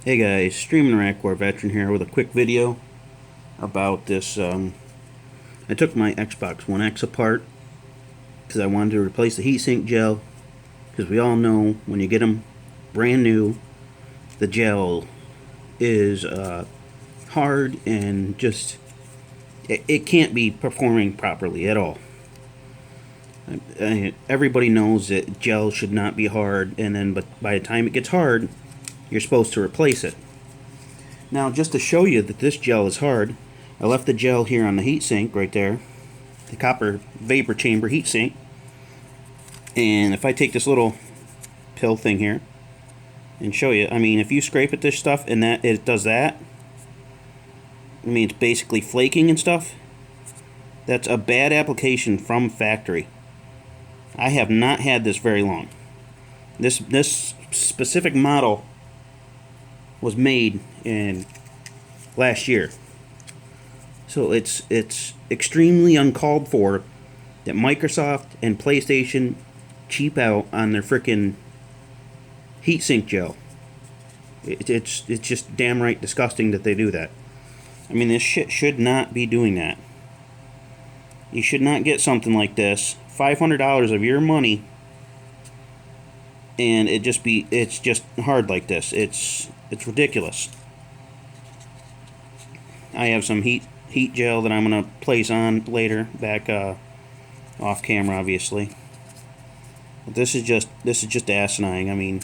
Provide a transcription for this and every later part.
Hey guys, Streaming Iraq War Veteran here with a quick video about this. I took my Xbox One X apart because I wanted to replace the heatsink gel, because we all know when you get them brand new, the gel is hard and just it can't be performing properly at all. Everybody knows that gel should not be hard, and then but by the time it gets hard, you're supposed to replace it. Now, just to show you that this gel is hard, I left the gel here on the heatsink right there, the copper vapor chamber heatsink. And if I take this little pill thing here and show you, I mean, if you scrape at this stuff and that it does that, I mean, it's basically flaking and stuff. That's a bad application from factory. I have not had this very long. This specific model was made in last year. So it's extremely uncalled for that Microsoft and PlayStation cheap out on their frickin' heatsink gel. It's just damn right disgusting that they do that. I mean, this shit should not be doing that. You should not get something like this, $500 of your money, and it's just hard like this. It's ridiculous. I have some heat gel that I'm gonna place on later, back off camera, obviously. But this is just asinine. I mean,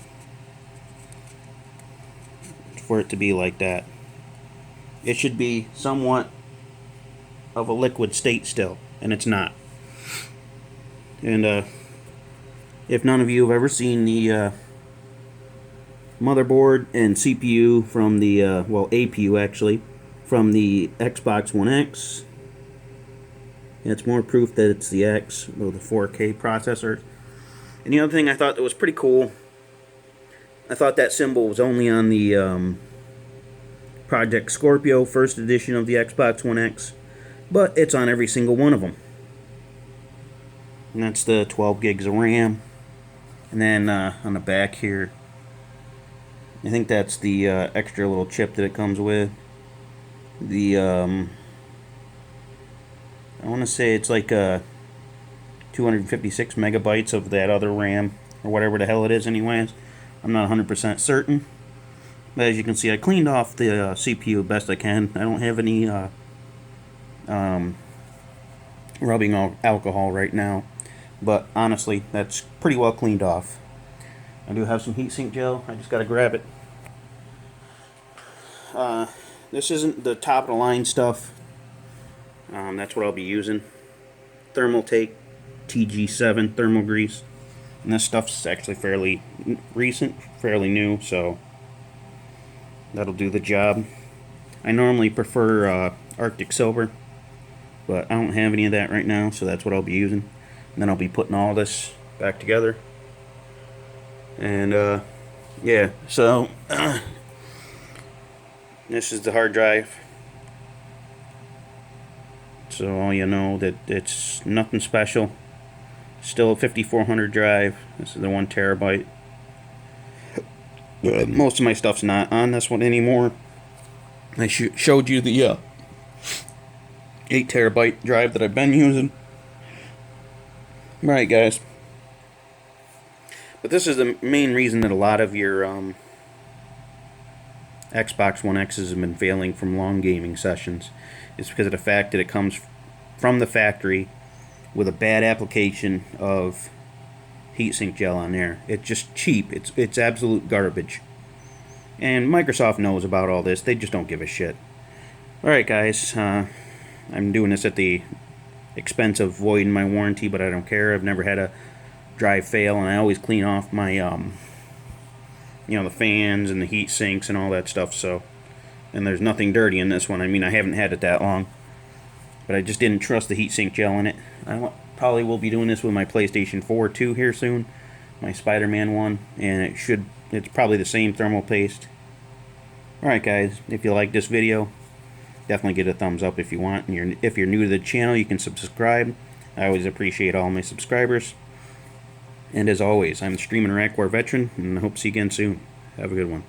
for it to be like that, it should be somewhat of a liquid state still, and it's not. And if none of you have ever seen the motherboard and CPU from the well, APU actually, from the Xbox One X, it's more proof that it's the X with the 4K processor. And the other thing I thought that was pretty cool, I thought that symbol was only on the Project Scorpio first edition of the Xbox One X, but it's on every single one of them. And that's the 12 gigs of RAM. And then on the back here, I think that's the extra little chip that it comes with. The I want to say it's like 256 megabytes of that other RAM, or whatever the hell it is anyways. I'm not 100% certain. But as you can see, I cleaned off the CPU best I can. I don't have any rubbing alcohol right now. But honestly, that's pretty well cleaned off. I do have some heatsink gel. I just got to grab it. This isn't the top of the line stuff. That's what I'll be using. Thermaltake TG7 thermal grease. And this stuff's actually fairly recent, fairly new, so that'll do the job. I normally prefer Arctic Silver, but I don't have any of that right now, so that's what I'll be using. And then I'll be putting all this back together. And yeah, so this is the hard drive. So all you know that it's nothing special. Still a 5400 drive. This is the 1 terabyte. Most of my stuff's not on this one anymore. I showed you the 8 terabyte drive that I've been using. Right, guys. But this is the main reason that a lot of your Xbox One X's have been failing from long gaming sessions. It's because of the fact that it comes from the factory with a bad application of heatsink gel on there. It's just cheap. It's absolute garbage. And Microsoft knows about all this. They just don't give a shit. Alright, guys. I'm doing this at the expense of voiding my warranty, but I don't care. I've never had a drive fail, and I always clean off my the fans and the heat sinks and all that stuff. So, and there's nothing dirty in this one. I mean, I haven't had it that long, but I just didn't trust the heatsink gel in it. I probably will be doing this with my PlayStation 4 too here soon, my Spider-Man one, and it's probably the same thermal paste. Alright, guys, if you like this video, definitely give it a thumbs up if you want. And if you're new to the channel, you can subscribe. I always appreciate all my subscribers. And as always, I'm the Streaming Iraq War Veteran, and I hope to see you again soon. Have a good one.